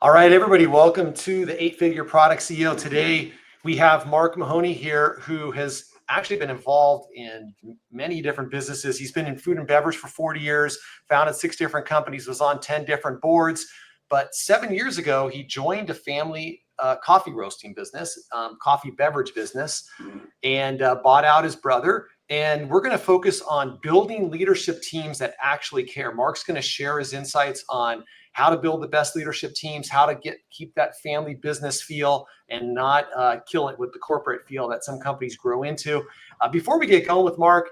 All right, everybody, welcome to the Eight-Figure Product CEO. Today, we have Mark Mahoney here, who has actually been involved in many different businesses. He's been in food and beverage for 40 years, founded 6 different companies, was on 10 different boards. But 7 years ago, he joined a family coffee roasting business, coffee beverage business, and bought out his brother. And we're going to focus on building leadership teams that actually care. Mark's going to share his insights on how to build the best leadership teams, how to keep that family business feel and not kill it with the corporate feel that some companies grow into. Before we get going with Mark,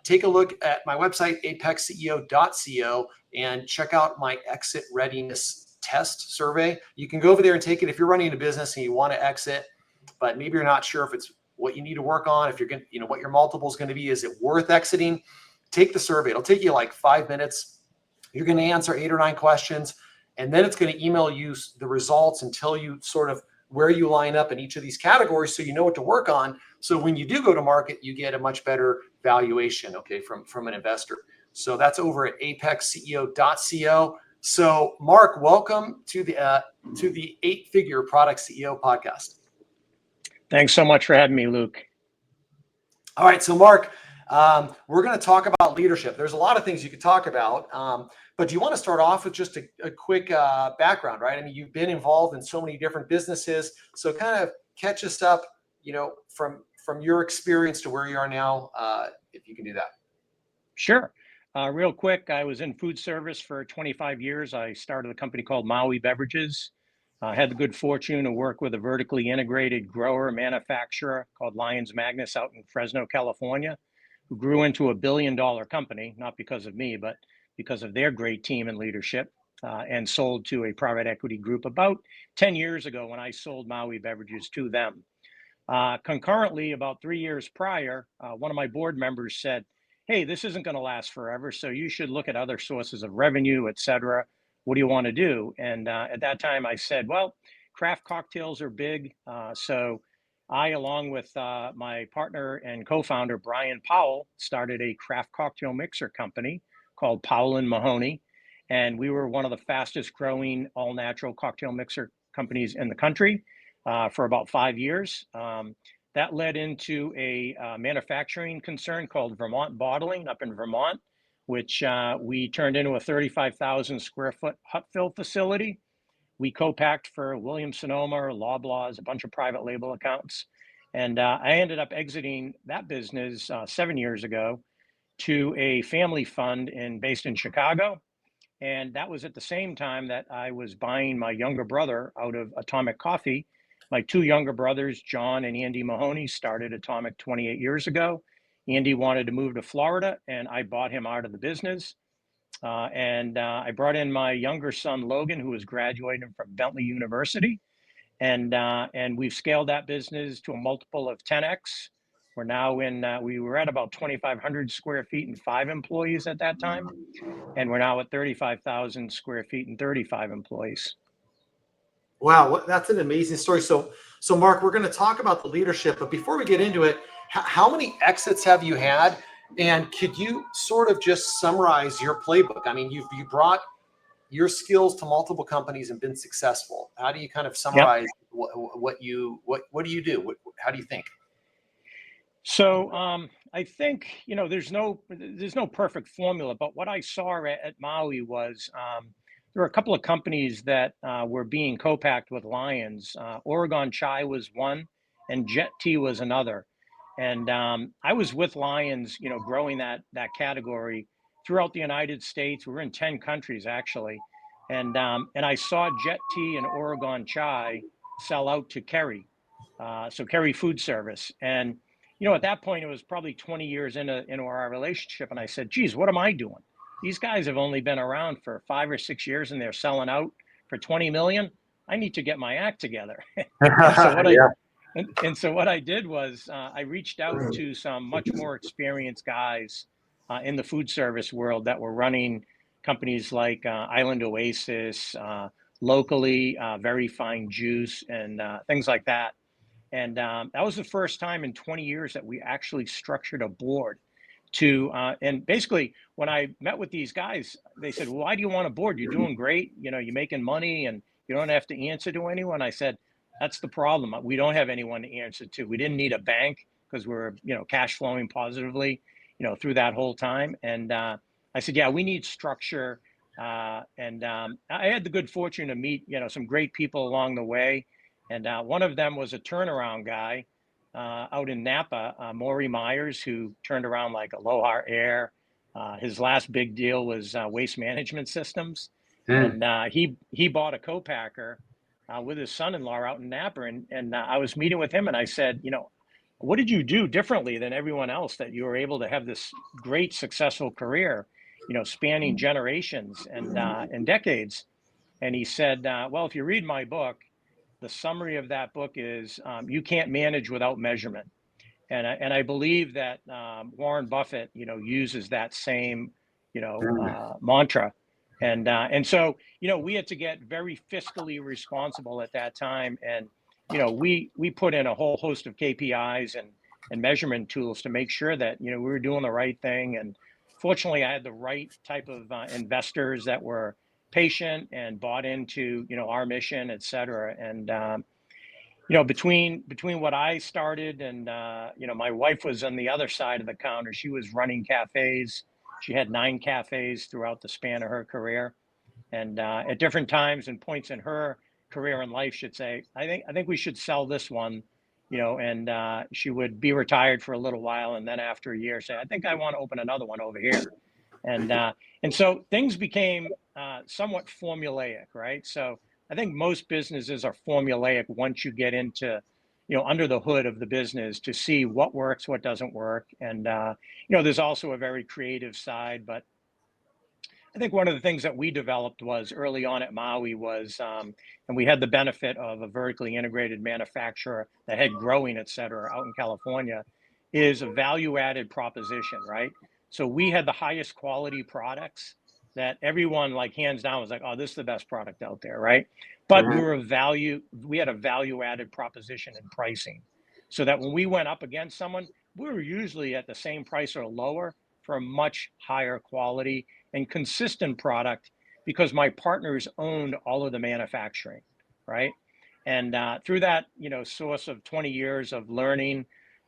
take a look at my website, apexceo.co, and check out my exit readiness test survey. You can go over there and take it if you're running a business and you want to exit, but maybe you're not sure if it's what you need to work on, if you're going to, what your multiple is going to be. Is it worth exiting? Take the survey. It'll take you like 5 minutes. You're going to answer 8 or 9 questions, and then it's going to email you the results and tell you sort of where you line up in each of these categories, so you know what to work on. So when you do go to market, you get a much better valuation, okay, from an investor. So that's over at apexceo.co. So Mark, welcome to the 8-Figure Product CEO podcast. Thanks so much for having me, Luke. All right, so Mark, we're going to talk about leadership. There's a lot of things you could talk about, but do you want to start off with just a quick background, right? I mean, you've been involved in so many different businesses, so kind of catch us up, from your experience to where you are now, if you can do that. Sure. Real quick, I was in food service for 25 years. I started a company called Maui Beverages. I had the good fortune to work with a vertically integrated grower manufacturer called Lyons Magnus out in Fresno, California, who grew into a $1 billion company, not because of me, but because of their great team and leadership, and sold to a private equity group about 10 years ago when I sold Maui Beverages to them. Concurrently, about 3 years prior, one of my board members said, "Hey, this isn't going to last forever, so you should look at other sources of revenue, et cetera. What do you want to do?" And at that time, I said, well, craft cocktails are big. So I, along with my partner and co-founder, Brian Powell, started a craft cocktail mixer company called Powell and Mahoney. And we were one of the fastest growing all natural cocktail mixer companies in the country for about 5 years. That led into a manufacturing concern called Vermont Bottling up in Vermont, which we turned into a 35,000 square foot hut fill facility. We co-packed for Williams-Sonoma, Loblaws, a bunch of private label accounts. And I ended up exiting that business 7 years ago to a family fund based in Chicago. And that was at the same time that I was buying my younger brother out of Atomic Coffee. My 2 younger brothers, John and Andy Mahoney, started Atomic 28 years ago. Andy wanted to move to Florida, and I bought him out of the business. I brought in my younger son, Logan, who was graduating from Bentley University. And we've scaled that business to a multiple of 10x. We're now we were at about 2,500 square feet and 5 employees at that time. And we're now at 35,000 square feet and 35 employees. Wow, that's an amazing story. So Mark, we're going to talk about the leadership, but before we get into it, how many exits have you had? And could you sort of just summarize your playbook? I mean, you brought your skills to multiple companies and been successful. How do you kind of summarize what do you do? How do you think? So I think, there's no perfect formula, but what I saw at Maui was there were a couple of companies that were being co-packed with Lyons. Oregon Chai was one, and Jet Tea was another. And I was with Lyons, growing that category throughout the United States. We were in 10 countries, actually. And I saw Jet Tea and Oregon Chai sell out to Kerry, so Kerry Food Service. And, at that point, it was probably 20 years into our relationship. And I said, geez, what am I doing? These guys have only been around for 5 or 6 years and they're selling out for 20 million. I need to get my act together. So what I did was I reached out to some much more experienced guys in the food service world that were running companies like Island Oasis, locally, Very Fine Juice, and things like that. And that was the first time in 20 years that we actually structured a board and basically when I met with these guys, they said, well, why do you want a board? You're doing great. You're making money and You don't have to answer to anyone. I said, that's the problem. We don't have anyone to answer to. We didn't need a bank because we're, cash flowing positively, through that whole time. And I said, yeah, we need structure. I had the good fortune to meet, some great people along the way. And one of them was a turnaround guy out in Napa, Maury Myers, who turned around like Aloha Air. His last big deal was Waste Management Systems. Mm. And he bought a co-packer with his son-in-law out in Napa. And I was meeting with him and I said, what did you do differently than everyone else that you were able to have this great successful career, spanning generations and decades? And he said, well, if you read my book, the summary of that book is you can't manage without measurement. And I believe that Warren Buffett, uses that same, Mm. mantra. And so, we had to get very fiscally responsible at that time. And, we put in a whole host of KPIs and measurement tools to make sure that, we were doing the right thing. And fortunately, I had the right type of investors that were patient and bought into, our mission, et cetera. And, between what I started and my wife was on the other side of the counter. She was running cafes. She had 9 cafes throughout the span of her career, and at different times and points in her career and life, she'd say, I think we should sell this one," and she would be retired for a little while, and then after a year, say, "I think I want to open another one over here," and uh, and so things became somewhat formulaic, right? So I think most businesses are formulaic once you get into, under the hood of the business to see what works, what doesn't work. And, there's also a very creative side. But I think one of the things that we developed was early on at Maui was, and we had the benefit of a vertically integrated manufacturer that had growing, et cetera, out in California, is a value added proposition, right? So we had the highest quality products that everyone, like, hands down, was like, oh, this is the best product out there, right? But Mhm. we had a value added proposition in pricing, so that when we went up against someone, we were usually at the same price or lower for a much higher quality and consistent product, because my partners owned all of the manufacturing, right? And through that, source of 20 years of learning,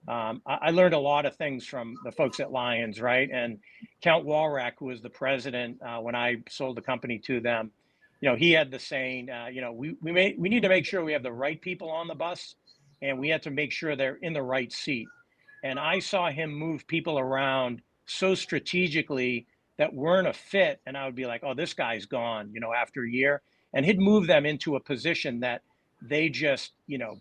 I learned a lot of things from the folks at Lions, right? And Count Walrack, who was the president when I sold the company to them, he had the saying, we need to make sure we have the right people on the bus, and we had to make sure they're in the right seat. And I saw him move people around so strategically that weren't a fit, and I would be like, oh, this guy's gone, after a year. And he'd move them into a position that they just,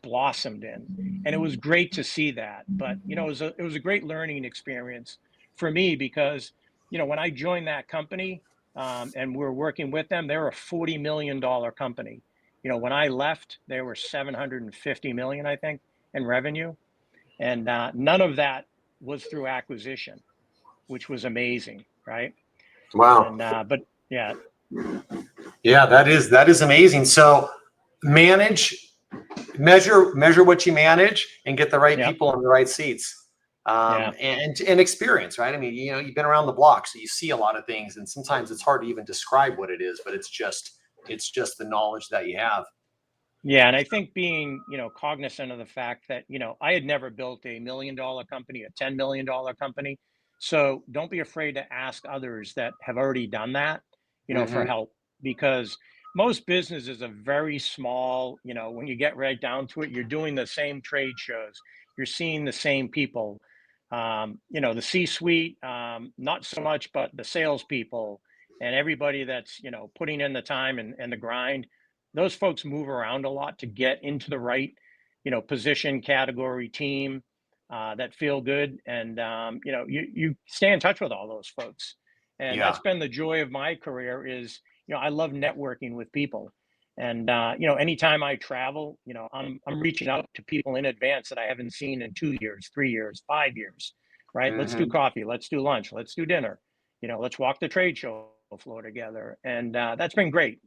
blossomed in. And it was great to see that. But, it was a great learning experience for me, because, when I joined that company, and we're working with them, they're a $40 million company. When I left, they were 750 million, I think, in revenue. And none of that was through acquisition, which was amazing, right? Wow. And but yeah, Yeah, that is amazing. So manage, measure what you manage, and get the right yeah, people in the right seats. yeah, And experience, right? I mean, you've been around the block, so you see a lot of things, and sometimes it's hard to even describe what it is, but it's just the knowledge that you have. yeah. And I think being, cognizant of the fact that, I had never built a $1 million company, a $10 million company. So don't be afraid to ask others that have already done that, for Hmm. help, because most businesses are very small. When you get right down to it, you're doing the same trade shows, you're seeing the same people, the C-suite, not so much, but the salespeople and everybody that's, putting in the time and the grind. Those folks move around a lot to get into the right, position, category, team, that feel good. And, you stay in touch with all those folks. And Yeah. that's been the joy of my career is, I love networking with people. And, anytime I travel, I'm reaching out to people in advance that I haven't seen in 2 years, 3 years, 5 years, right? Let's do Hmm. coffee. Let's do lunch. Let's do dinner. Let's walk the trade show floor together. And that's been great,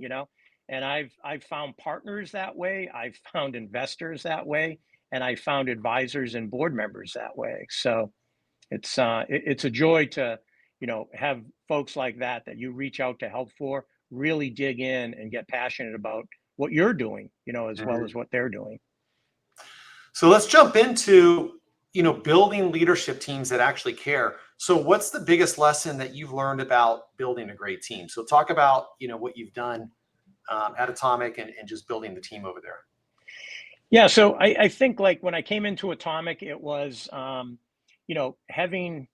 and I've found partners that way. I've found investors that way, and I found advisors and board members that way. So it's a joy to, have folks like that you reach out to help for really dig in and get passionate about what you're doing, as well Mhm. as what they're doing. So let's jump into, building leadership teams that actually care. So what's the biggest lesson that you've learned about building a great team? So talk about, what you've done at Atomic and just building the team over there. Yeah, so I think like when I came into Atomic, it was having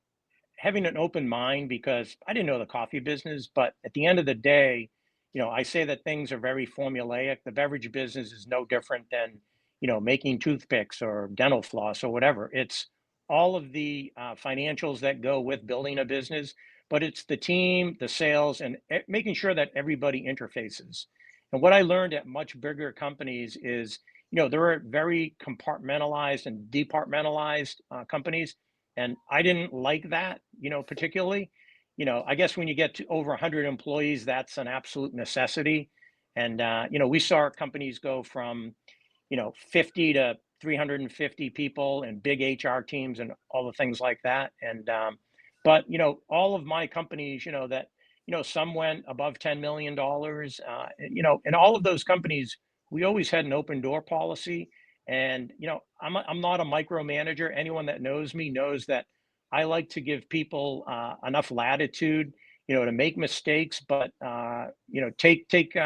an open mind because I didn't know the coffee business, but at the end of the day, I say that things are very formulaic. The beverage business is no different than, making toothpicks or dental floss or whatever. It's all of the financials that go with building a business, but it's the team, the sales, and making sure that everybody interfaces. And what I learned at much bigger companies is, there are very compartmentalized and departmentalized companies, and I didn't like that, particularly. I guess when you get to over 100 employees, that's an absolute necessity. And, we saw our companies go from, 50 to 350 people and big HR teams and all the things like that. And, but, all of my companies, some went above $10 million, and all of those companies, we always had an open door policy. And, I'm not a micromanager. Anyone that knows me knows that I like to give people enough latitude, to make mistakes, but, take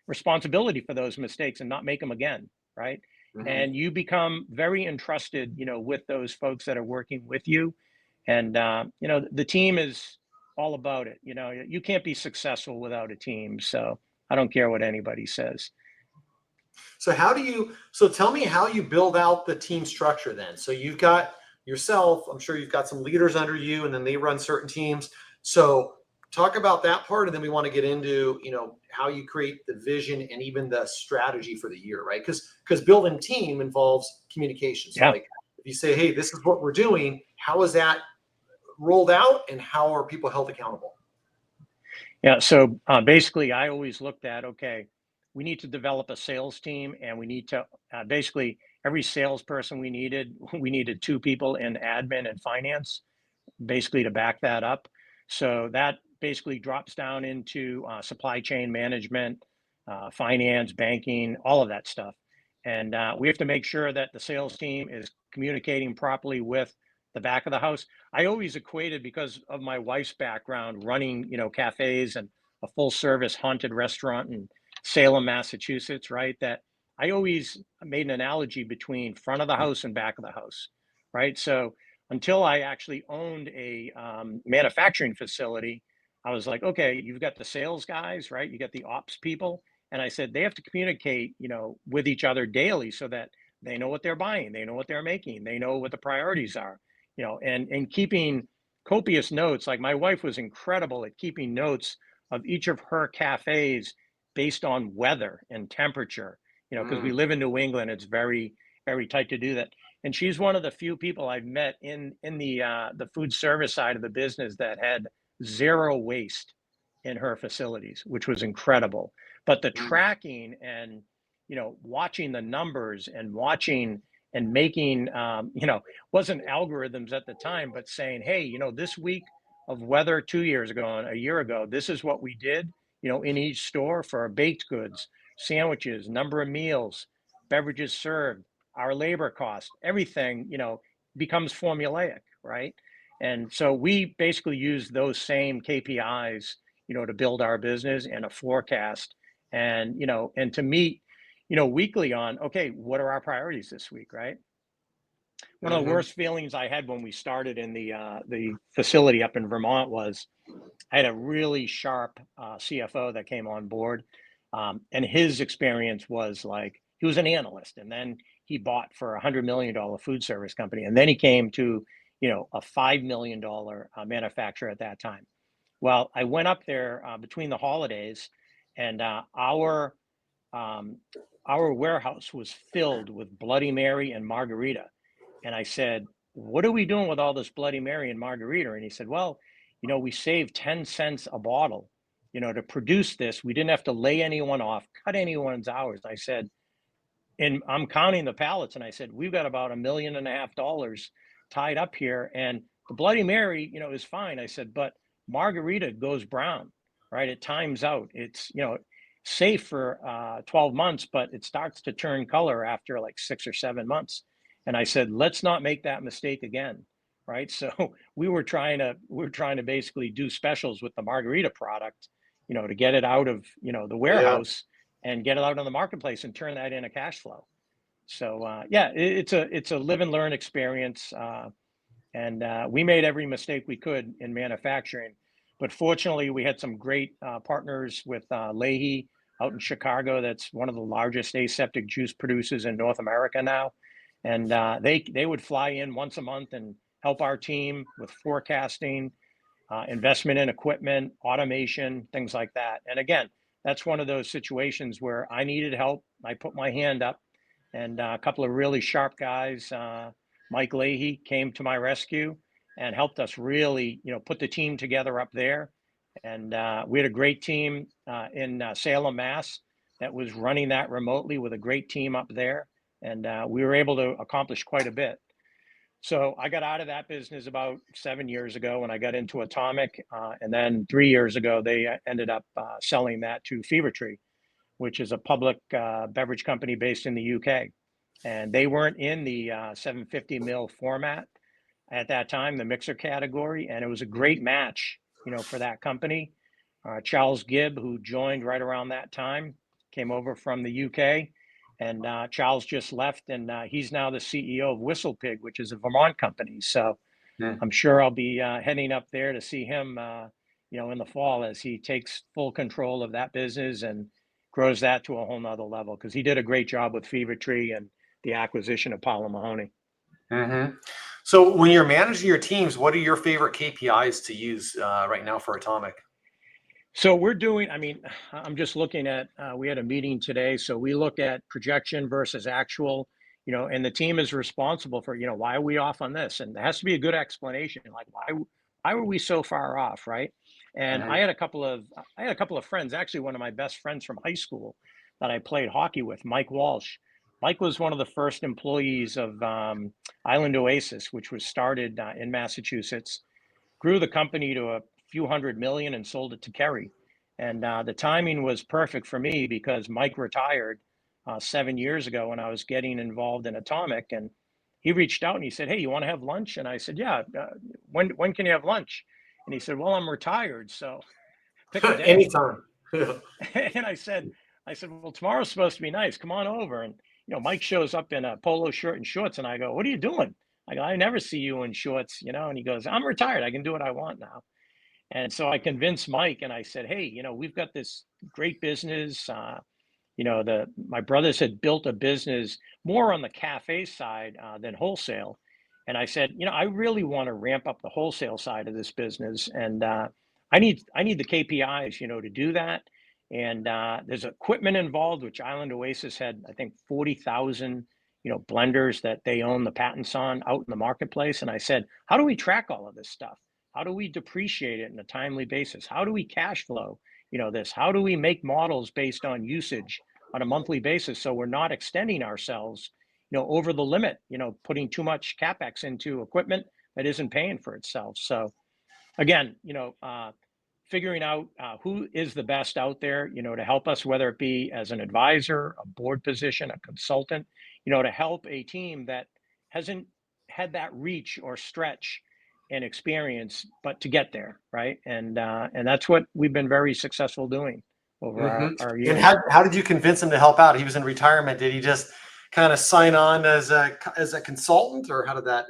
responsibility for those mistakes and not make them again, right? Mhm. And you become very entrusted, with those folks that are working with you. And, the team is all about it. You can't be successful without a team. So I don't care what anybody says. So tell me how you build out the team structure then. So you've got yourself, I'm sure you've got some leaders under you and then they run certain teams. So talk about that part and then we want to get into, how you create the vision and even the strategy for the year, right? Because building team involves communication. So Yeah. like if you say, hey, this is what we're doing, how is that rolled out and how are people held accountable? Yeah. So basically, I always looked at, okay, we need to develop a sales team, and we need to basically every salesperson we needed two people in admin and finance, basically to back that up. So that basically drops down into supply chain management, finance, banking, all of that stuff. And we have to make sure that the sales team is communicating properly with the back of the house. I always equated, because of my wife's background running, cafes and a full service haunted restaurant in Salem, Massachusetts, right? That I always made an analogy between front of the house and back of the house, right? So until I actually owned a manufacturing facility, I was like, okay, you've got the sales guys, right? You got the ops people. And I said, they have to communicate, with each other daily so that they know what they're buying, they know what they're making, they know what the priorities are, and keeping copious notes. Like my wife was incredible at keeping notes of each of her cafes based on weather and temperature, because we Mm. live in New England, it's very, very tight to do that. And she's one of the few people I've met in the food service side of the business that had zero waste in her facilities, which was incredible. But the Mm. tracking and, watching the numbers and watching and making, wasn't algorithms at the time, but saying, hey, this week of weather 2 years ago and a year ago, this is what we did, in each store for our baked goods, sandwiches, number of meals, beverages served, our labor cost, everything, becomes formulaic, right? And so we basically use those same KPIs, to build our business and a forecast, and, and to meet, weekly on, okay, what are our priorities this week, right? One of the Mhm. worst feelings I had when we started in the facility up in Vermont was I had a really sharp CFO that came on board, and his experience was like he was an analyst, and then he bought for $100 million food service company, and then he came to a $5 million manufacturer at that time. Well, I went up there between the holidays, and um, our warehouse was filled with Bloody Mary and margarita. And I said, what are we doing with all this Bloody Mary and margarita? And he said, well, we saved 10 cents a bottle, to produce this. We didn't have to lay anyone off, cut anyone's hours. I said, and I'm counting the pallets. And I said, we've got about $1.5 million tied up here. And the Bloody Mary, is fine. I said, but margarita goes brown, right? It times out. It's, safe for 12 months, but it starts to turn color after like 6 or 7 months. And I said, let's not make that mistake again, right? So we were trying to basically do specials with the margarita product, to get it out of the Yeah. warehouse and get it out on the marketplace and turn that into cash flow. So yeah, it's a live and learn experience, and we made every mistake we could in manufacturing. But fortunately, we had some great partners with Leahy out in Chicago. That's one of the largest aseptic juice producers in North America now, and they would fly in once a month and help our team with forecasting, investment in equipment, automation, things like that. And again, that's one of those situations where I needed help. I put my hand up, and a couple of really sharp guys, Mike Leahy, came to my rescue and helped us really, put the team together up there. And we had a great team in Salem, Mass, that was running that remotely with a great team up there. And we were able to accomplish quite a bit. So I got out of that business about 7 years ago when I got into Atomic. And then 3 years ago, they ended up selling that to Fever Tree, which is a public beverage company based in the UK. And they weren't in the 750 mil format at that time, the mixer category. And it was a great match, for that company. Charles Gibb, who joined right around that time, came over from the UK. And Charles just left, and he's now the CEO of Whistle Pig, which is a Vermont company. So Hmm. I'm sure I'll be heading up there to see him, in the fall as he takes full control of that business and grows that to a whole nother level, because he did a great job with Fever Tree and the acquisition of Paolo Mahoney. Hmm. So when you're managing your teams, what are your favorite KPIs to use right now for Atomic? So we're doing, I mean, I'm just looking at, we had a meeting today. So we look at projection versus actual, and the team is responsible for, why are we off on this? And there has to be a good explanation, like why were we so far off, right? And Hmm. I had a couple of friends, actually one of my best friends from high school that I played hockey with, Mike Walsh. Mike was one of the first employees of Island Oasis, which was started in Massachusetts, grew the company to a few hundred million and sold it to Kerry. And the timing was perfect for me because Mike retired 7 years ago when I was getting involved in Atomic, and he reached out and he said, "Hey, you want to have lunch?" And I said, "Yeah. When can you have lunch?" And he said, "Well, I'm retired, so pick a day." Anytime. Yeah. And I said, "Well, tomorrow's supposed to be nice. Come on over." And Mike shows up in a polo shirt and shorts, and I go, "What are you doing?" I go, "I never see you in shorts, And he goes, "I'm retired. I can do what I want now." And so I convinced Mike, and I said, "Hey, we've got this great business. The my brothers had built a business more on the cafe side than wholesale." And I said, "I really want to ramp up the wholesale side of this business, and I need the KPIs, to do that. And there's equipment involved, which Island Oasis had, I think, 40,000, blenders that they own the patents on out in the marketplace." And I said, "How do we track all of this stuff? How do we depreciate it in a timely basis? How do we cash flow, this? How do we make models based on usage on a monthly basis so we're not extending ourselves, over the limit, putting too much capex into equipment that isn't paying for itself?" So again, figuring out who is the best out there, to help us, whether it be as an advisor, a board position, a consultant, to help a team that hasn't had that reach or stretch and experience, but to get there, right? And that's what we've been very successful doing over Hmm. our And years. how did you convince him to help out? He was in retirement. Did he just kind of sign on as a consultant, or how did that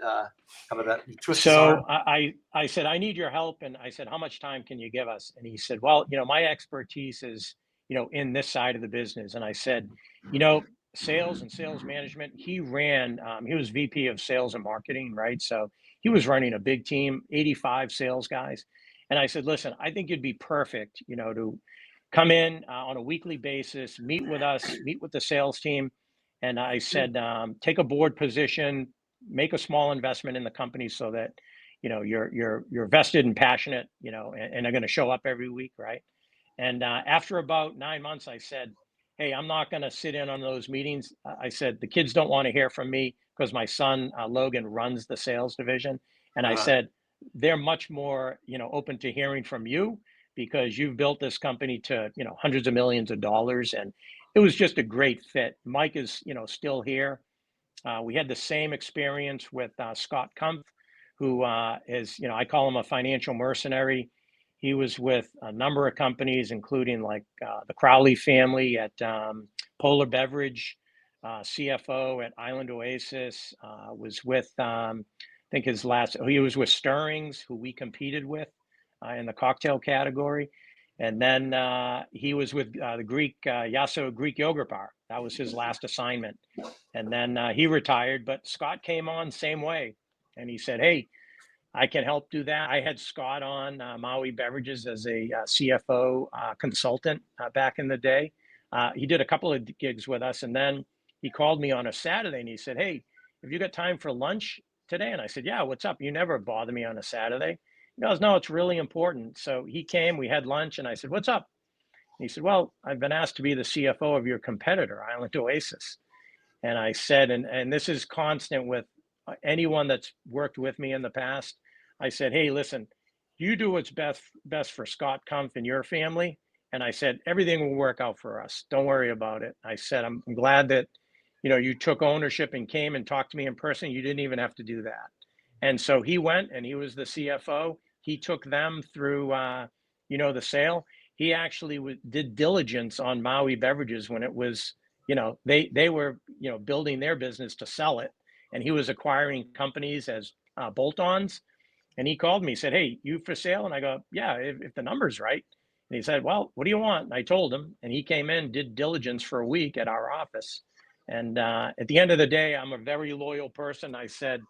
twist his So arm? I said, "I need your help." And I said, "How much time can you give us?" And he said, "Well, my expertise is, in this side of the business." And I said, you know, sales and sales management, he was VP of sales and marketing, right? So he was running a big team, 85 sales guys. And I said, "Listen, I think you'd be perfect, to come in on a weekly basis, meet with us, meet with the sales team." And I said, "Take a board position, make a small investment in the company so that you're vested and passionate, and are going to show up every week, right?" And after about 9 months, I said, "Hey, I'm not going to sit in on those meetings." I said, "The kids don't want to hear from me because my son Logan runs the sales division." And I Uh, said, "They're much more open to hearing from you because you've built this company to, hundreds of millions of dollars, and it was just a great fit. Mike is, still here. We had the same experience with Scott Kumpf, who is, I call him a financial mercenary. He was with a number of companies, including like the Crowley family at Polar Beverage, CFO at Island Oasis, was with, I think he was with Stirrings, who we competed with in the cocktail category. And then he was with the Yasso Greek Yogurt Bar. That was his last assignment. And then he retired, but Scott came on same way. And he said, hey, I can help do that. I had Scott on Maui Beverages as a CFO consultant back in the day. He did a couple of gigs with us. And then he called me on a Saturday and he said, hey, have you got time for lunch today? And I said, yeah, what's up? You never bother me on a Saturday. He goes, no, it's really important. So he came, we had lunch, and I said, what's up? And he said, well, I've been asked to be the CFO of your competitor, Island Oasis. And I said, and this is constant with anyone that's worked with me in the past. I said, hey, listen, you do what's best for Scott Kumpf and your family. And I said, everything will work out for us. Don't worry about it. I said, I'm glad that, you took ownership and came and talked to me in person. You didn't even have to do that. And so he went and he was the CFO. He took them through, the sale. He actually did diligence on Maui Beverages when it was, they were, building their business to sell it. And he was acquiring companies as bolt-ons. And he called me, said, hey, you for sale? And I go, yeah, if the number's right. And he said, well, what do you want? And I told him, and he came in, did diligence for a week at our office. And at the end of the day, I'm a very loyal person. I said,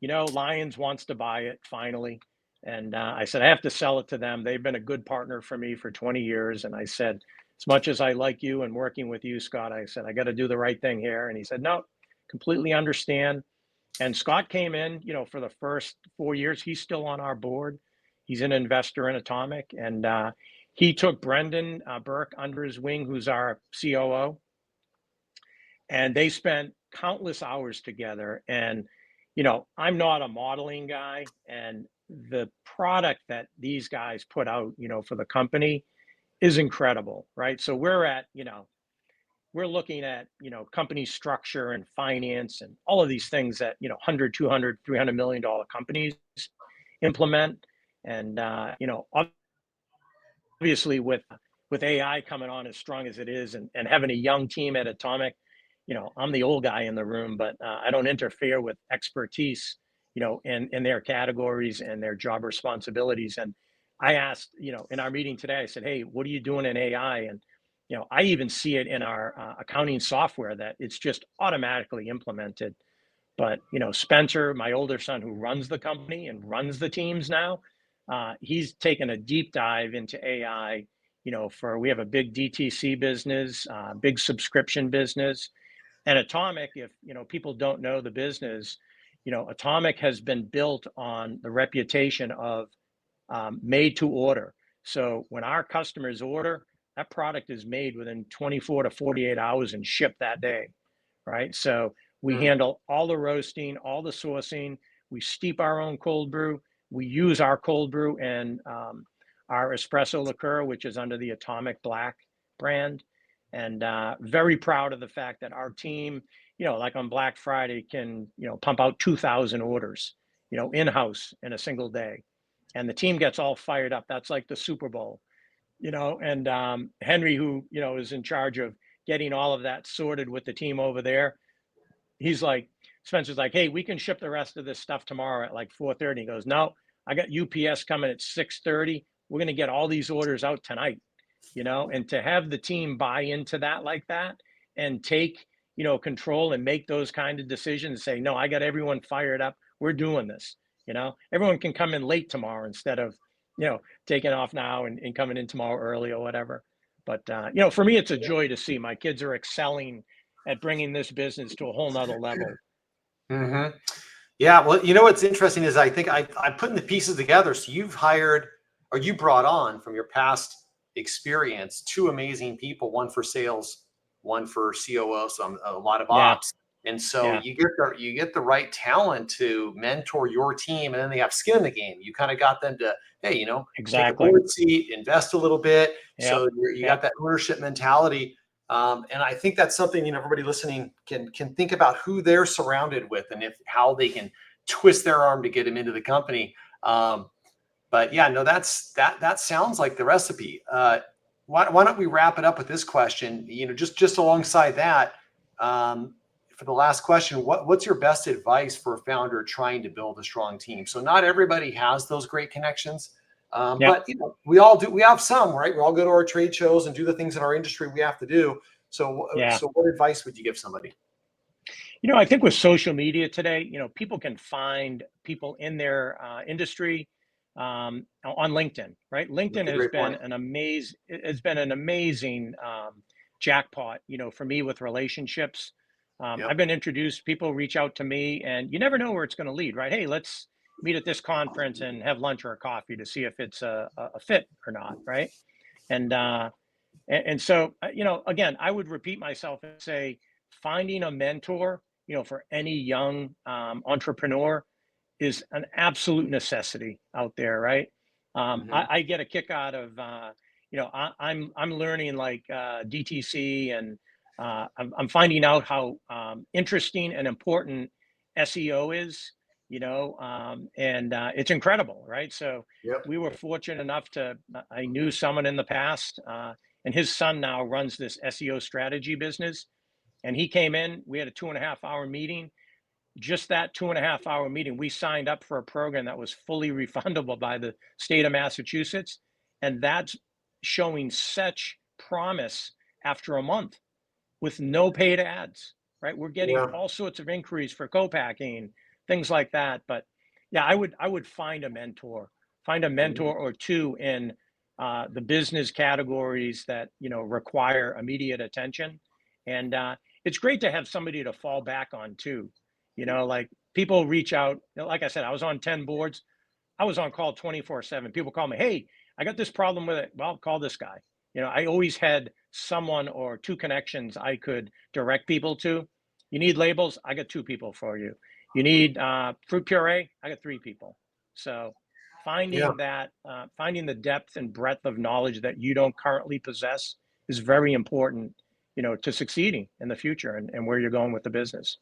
Lions wants to buy it finally. And I said, I have to sell it to them. They've been a good partner for me for 20 years. And I said, as much as I like you and working with you, Scott, I said, I got to do the right thing here. And he said, no, completely understand. And Scott came in, for the first 4 years. He's still on our board. He's an investor in Atomic. And he took Brendan Burke under his wing, who's our COO. And they spent countless hours together. And, I'm not a modeling guy. And the product that these guys put out, for the company is incredible, right? So we're looking at, company structure and finance and all of these things that, 100, 200, $300 million companies implement. And, obviously with AI coming on as strong as it is and having a young team at Atomic, I'm the old guy in the room, but I don't interfere with expertise, in their categories and their job responsibilities. And I asked, in our meeting today, I said, hey, what are you doing in AI? And, I even see it in our accounting software that it's just automatically implemented. But, Spencer, my older son who runs the company and runs the teams now, he's taken a deep dive into AI, we have a big DTC business, big subscription business. And Atomic, if people don't know the business, Atomic has been built on the reputation of made to order. So when our customers order, that product is made within 24 to 48 hours and shipped that day, right? So we handle all the roasting, all the sourcing. We steep our own cold brew. We use our cold brew and our espresso liqueur, which is under the Atomic Black brand. And very proud of the fact that our team, like on Black Friday, can, pump out 2,000 orders, in-house in a single day. And the team gets all fired up. That's like the Super Bowl, and Henry, who, is in charge of getting all of that sorted with the team over there. He's like, Spencer's like, hey, we can ship the rest of this stuff tomorrow at like 4:30. He goes, no, I got UPS coming at 6:30. We're going to get all these orders out tonight. And to have the team buy into that like that and take, control and make those kind of decisions, say, no, I got everyone fired up. We're doing this. Everyone can come in late tomorrow instead of, taking off now and coming in tomorrow early or whatever. But, for me, it's a joy to see my kids are excelling at bringing this business to a whole nother level. Mm-hmm. Yeah. Well, what's interesting is I think I'm putting the pieces together. So you've hired or you brought on from your past experience 2 amazing people, one for sales, one for COO, so a lot of ops. And so Yeah, you get the right talent to mentor your team, and then they have skin in the game. You kind of got them to, hey, take a exactly. board seat, invest a little bit. Yep. So you got Yep. that ownership mentality. And I think that's something, everybody listening can think about who they're surrounded with, and how they can twist their arm to get them into the company. But yeah, no, that sounds like the recipe. Why don't we wrap it up with this question? Just alongside that, for the last question, what's your best advice for a founder trying to build a strong team? So not everybody has those great connections, Yep. but we all do. We have some, right? We all go to our trade shows and do the things in our industry we have to do. So Yeah. so what advice would you give somebody? I think with social media today, people can find people in their industry on LinkedIn, right? LinkedIn That's a great point. has been an amazing jackpot, for me with relationships. I've Yep. been introduced, people reach out to me, and you never know where it's going to lead, right? Hey, let's meet at this conference and have lunch or a coffee to see if it's a fit or not, right? And so, again, I would repeat myself and say, finding a mentor, for any young entrepreneur is an absolute necessity out there, right? Hmm. I get a kick out of, I'm learning like DTC, and I'm finding out how interesting and important SEO is, and it's incredible, right? So Yep. we were fortunate enough I knew someone in the past, and his son now runs this SEO strategy business. And he came in, we had a 2.5 hour meeting. Just that 2.5 hour meeting, we signed up for a program that was fully refundable by the state of Massachusetts. And that's showing such promise after a month with no paid ads, right? We're getting Yeah. all sorts of inquiries for co-packing, things like that. But yeah, I would find a Mhm. mentor or two in the business categories that require immediate attention, and it's great to have somebody to fall back on too. Like people reach out. Like I said, I was on 10 boards. I was on call 24/7. People call me, hey, I got this problem with it. Well, call this guy. I always had someone or two connections I could direct people to. You need labels? I got two people for you. You need fruit puree? I got three people. So Yeah. finding the depth and breadth of knowledge that you don't currently possess is very important, to succeeding in the future and where you're going with the business.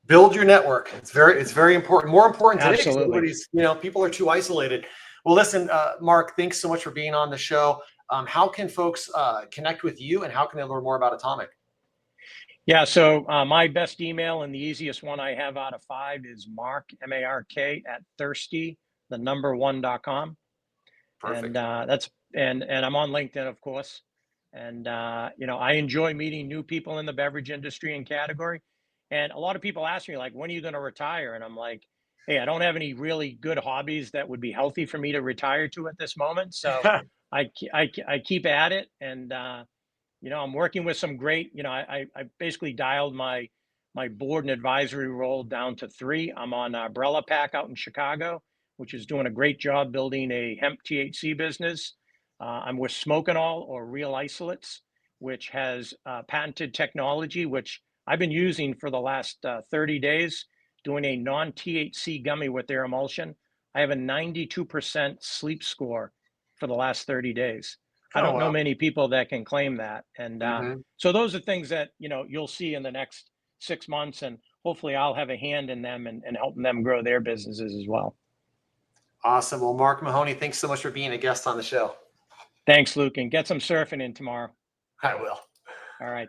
Build your network. It's very important. More important today because Absolutely. everybody's, people are too isolated. Well, listen, Mark, thanks so much for being on the show. How can folks connect with you, and how can they learn more about Atomic? Yeah, so my best email and the easiest one I have out of five is Mark, MARK, at thirsty, the number one.com. And Perfect. and I'm on LinkedIn, of course. And I enjoy meeting new people in the beverage industry and category. And a lot of people ask me, like, when are you going to retire? And I'm like, hey, I don't have any really good hobbies that would be healthy for me to retire to at this moment. So I keep at it, and I'm working with some great, I basically dialed my board and advisory role down to three. I'm on Umbrella Pack out in Chicago, which is doing a great job building a hemp THC business. I'm with Smokinol, or Real Isolates, which has patented technology, which I've been using for the last 30 days, doing a non-THC gummy with their emulsion. I have a 92% sleep score for the last 30 days. I Oh don't know wow. many people that can claim that. And Hmm. so those are things that, you'll see in the next 6 months, and hopefully I'll have a hand in them and helping them grow their businesses as well. Awesome. Well, Mark Mahoney, thanks so much for being a guest on the show. Thanks, Luke, and get some surfing in tomorrow. I will. All right.